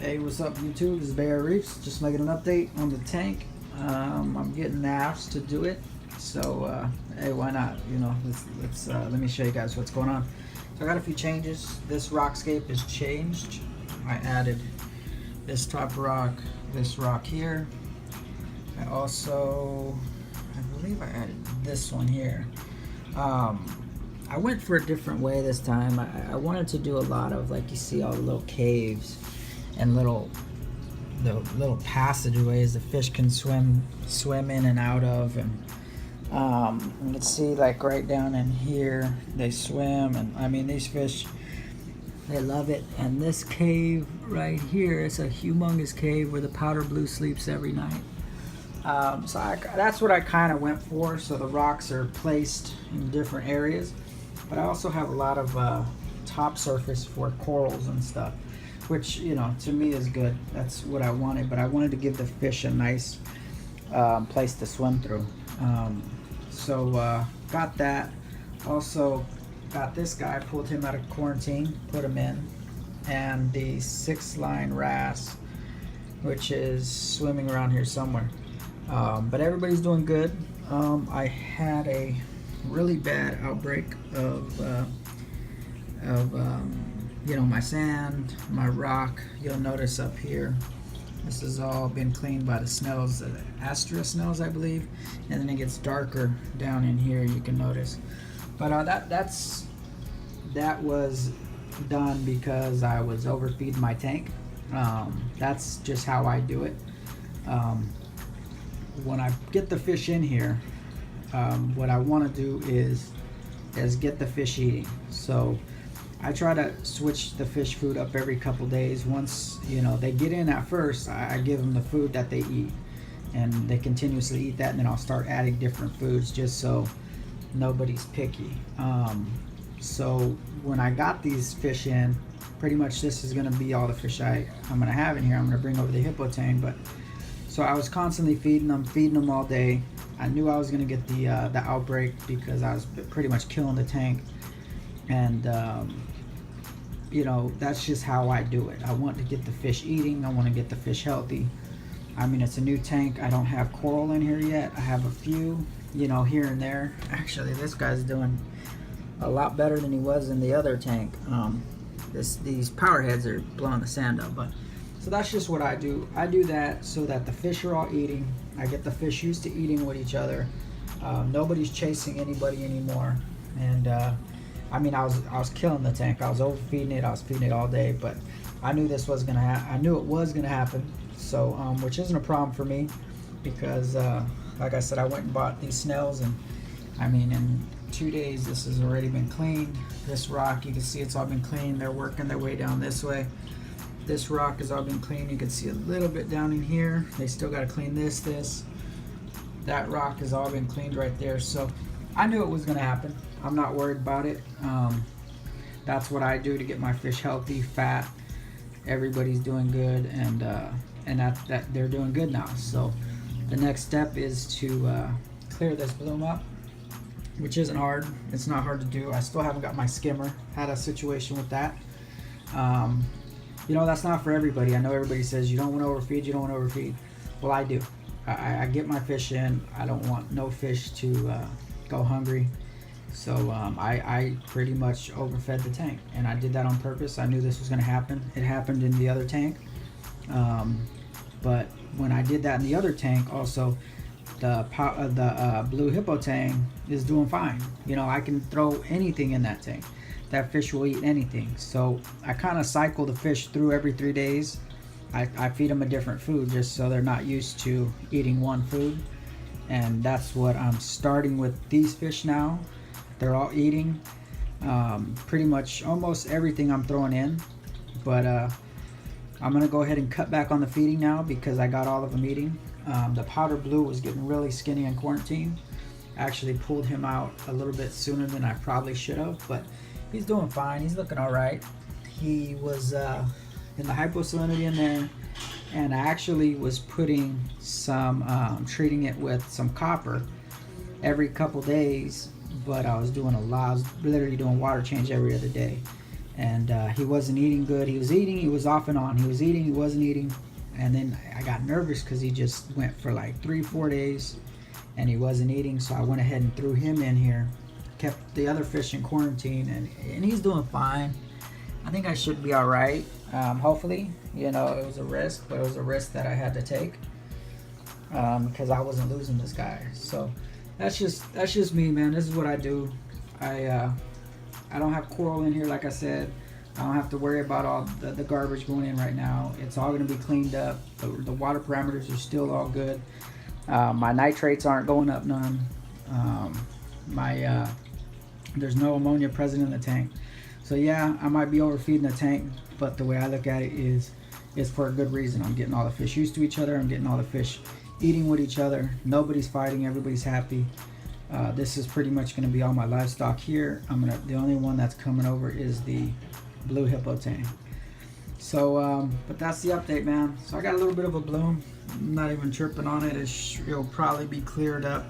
Hey, what's up YouTube? This is Reefs. Just making an update on the tank. I'm getting NAVs to do it, so hey, why not? You know, let me show you guys what's going on. So I got a few changes. This rockscape is changed. I added this top rock, this rock here. I believe I added this one here. I went for a different way this time. I wanted to do a lot of, like, you see all the little caves and the little passageways the fish can swim in and out of, and you can see, like, right down in here they swim, and I mean, these fish, they love it. And this cave right here, it's a humongous cave where the powder blue sleeps every night. So that's what I kind of went for. So the rocks are placed in different areas, but I also have a lot of top surface for corals and stuff, which, you know, to me is good. That's what I wanted, but I wanted to give the fish a nice place to swim through. So got that. Also got this guy, pulled him out of quarantine, put him in, and the 6-line wrasse, which is swimming around here somewhere. But everybody's doing good. I had a really bad outbreak of you know, my sand, my rock. You'll notice up here, this has all been cleaned by the snails, the Astra snails, I believe, and then it gets darker down in here, you can notice. But that was done because I was overfeeding my tank. That's just how I do it. When I get the fish in here, what I want to do is get the fish eating. So I try to switch the fish food up every couple days. Once, you know, they get in at first, I give them the food that they eat, and they continuously eat that, and then I'll start adding different foods just so nobody's picky. So when I got these fish in, pretty much this is going to be all the fish I'm going to have in here. I'm going to bring over the hippo tank, but so I was constantly feeding them all day. I knew I was going to get the outbreak because I was pretty much killing the tank, and you know, that's just how I do it. I want to get the fish eating. I want to get the fish healthy. I mean, it's a new tank. I don't have coral in here yet. I have a few, you know, here and there. Actually, this guy's doing a lot better than he was in the other tank. These power heads are blowing the sand up, but so that's just what I do. I do that so that the fish are all eating. I get the fish used to eating with each other. Nobody's chasing anybody anymore, and I mean, I was killing the tank. I was overfeeding it. I was feeding it all day, but I knew this was gonna happen. I knew it was gonna happen. So, which isn't a problem for me, because like I said, I went and bought these snails, and I mean, in 2 days, this has already been cleaned. This rock, you can see it's all been cleaned. They're working their way down this way. This rock has all been cleaned. You can see a little bit down in here. They still got to clean this. That rock has all been cleaned right there. So I knew it was going to happen. I'm not worried about it. That's what I do to get my fish healthy, fat. Everybody's doing good, and that they're doing good now. So the next step is to clear this bloom up, which isn't hard. It's not hard to do. I still haven't got my skimmer. Had a situation with that. You know, that's not for everybody. I know everybody says you don't want to overfeed, you don't want to overfeed. Well, I do. I get my fish in. I don't want no fish to go hungry. So I pretty much overfed the tank, and I did that on purpose. I knew this was going to happen. It happened in the other tank. But when I did that in the other tank, also, the blue hippo tank is doing fine. You know, I can throw anything in that tank. That fish will eat anything. So I kind of cycle the fish through every 3 days. I feed them a different food just so they're not used to eating one food. And that's what I'm starting with these fish now. They're all eating pretty much almost everything I'm throwing in. But I'm going to go ahead and cut back on the feeding now because I got all of them eating. The powder blue was getting really skinny in quarantine. I actually pulled him out a little bit sooner than I probably should have, but he's doing fine. He's looking all right. He was in the hyposalinity in there, and I actually was putting some, treating it with some copper every couple days, but I was doing I was literally doing water change every other day. and he wasn't eating good. He was eating, he was off and on. He was eating, he wasn't eating. And then I got nervous because he just went for like 3-4 days and he wasn't eating. So I went ahead and threw him in here, kept the other fish in quarantine, and he's doing fine. I think I should be all right. Hopefully, you know, it was a risk, but it was a risk that I had to take because I wasn't losing this guy. So that's just me, man. This is what I do. I don't have coral in here, like I said. I don't have to worry about all the garbage going in right now. It's all going to be cleaned up. The water parameters are still all good. My nitrates aren't going up none. There's no ammonia present in the tank. So yeah, I might be overfeeding the tank, but the way I look at it is for a good reason. I'm getting all the fish used to each other. I'm getting all the fish eating with each other. Nobody's fighting. Everybody's happy. This is pretty much going to be all my livestock here. The only one that's coming over is the blue hippo tank. So, but that's the update, man. So I got a little bit of a bloom. I'm not even tripping on it. It'll probably be cleared up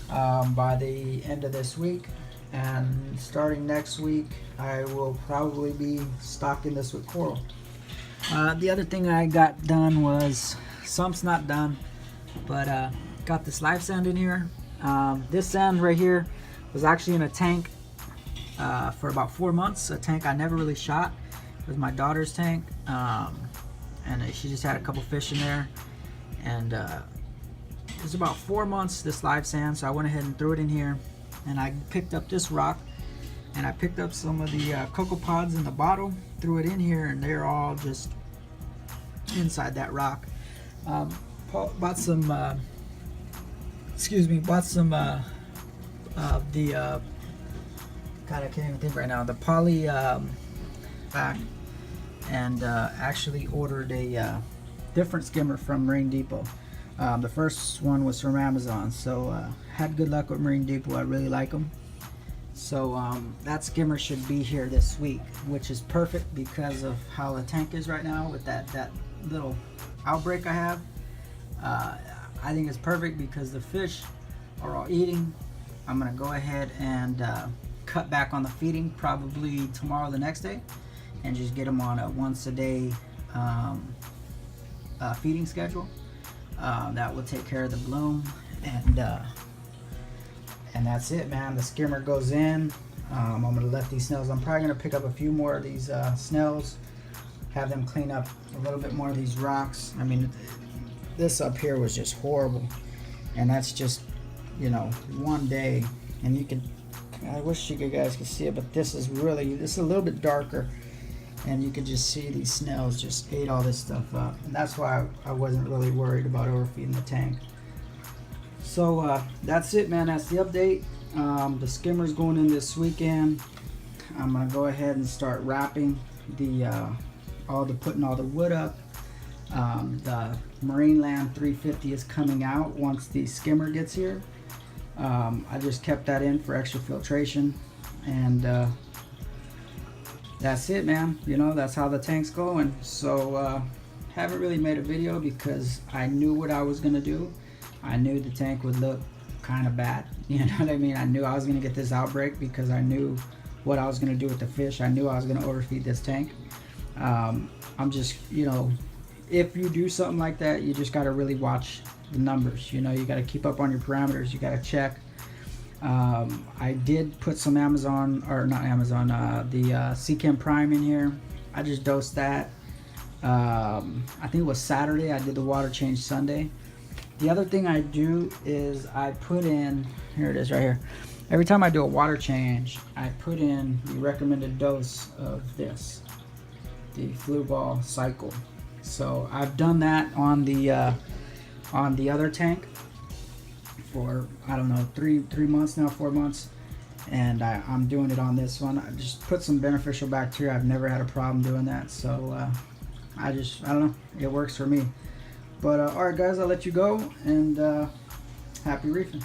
by the end of this week. And starting next week, I will probably be stocking this with coral. The other thing I got done was, some's not done, but got this live sand in here. This sand right here was actually in a tank for about 4 months. A tank I never really shot. It was my daughter's tank, and she just had a couple fish in there. And it was about 4 months, this live sand, so I went ahead and threw it in here. And I picked up this rock, and I picked up some of the cocoa pods in the bottle, threw it in here, and they're all just inside that rock. Bought some of the God, I can't even think right now, the poly back, and actually ordered a different skimmer from Marine Depot. The first one was from Amazon, so had good luck with Marine Depot. I really like them. So that skimmer should be here this week, which is perfect because of how the tank is right now with that little outbreak I have. I think it's perfect because the fish are all eating. I'm gonna go ahead and cut back on the feeding probably tomorrow, the next day, and just get them on a once a day feeding schedule. That will take care of the bloom, and that's it, man. The skimmer goes in. I'm gonna let these snails, I'm probably gonna pick up a few more of these snails, have them clean up a little bit more of these rocks. I mean, this up here was just horrible, and that's just, you know, one day. And you can, I wish you guys could see it, but this is a little bit darker, and you can just see these snails just ate all this stuff up, and that's why I wasn't really worried about overfeeding the tank. So that's it, man. That's the update. The skimmer's going in this weekend. I'm gonna go ahead and start wrapping putting all the wood up. The Marine Land 350 is coming out once the skimmer gets here. I just kept that in for extra filtration, and that's it, man. You know, that's how the tank's going. So haven't really made a video because I knew what I was gonna do. I knew the tank would look kind of bad, you know what I mean? I knew I was gonna get this outbreak because I knew what I was gonna do with the fish. I knew I was gonna overfeed this tank. I'm just, you know, if you do something like that, you just gotta really watch the numbers. You know, you gotta keep up on your parameters. You gotta check. I did put some the Seachem Prime in here. I just dosed that. I think it was Saturday. I did the water change Sunday. The other thing I do is I put in, here it is right here. Every time I do a water change, I put in the recommended dose of this, the Flu Ball Cycle. So I've done that on the other tank for, I don't know, three months now, 4 months, and I'm doing it on this one. I just put some beneficial bacteria. I've never had a problem doing that, so I don't know, it works for me. But all right, guys, I'll let you go, and happy reefing.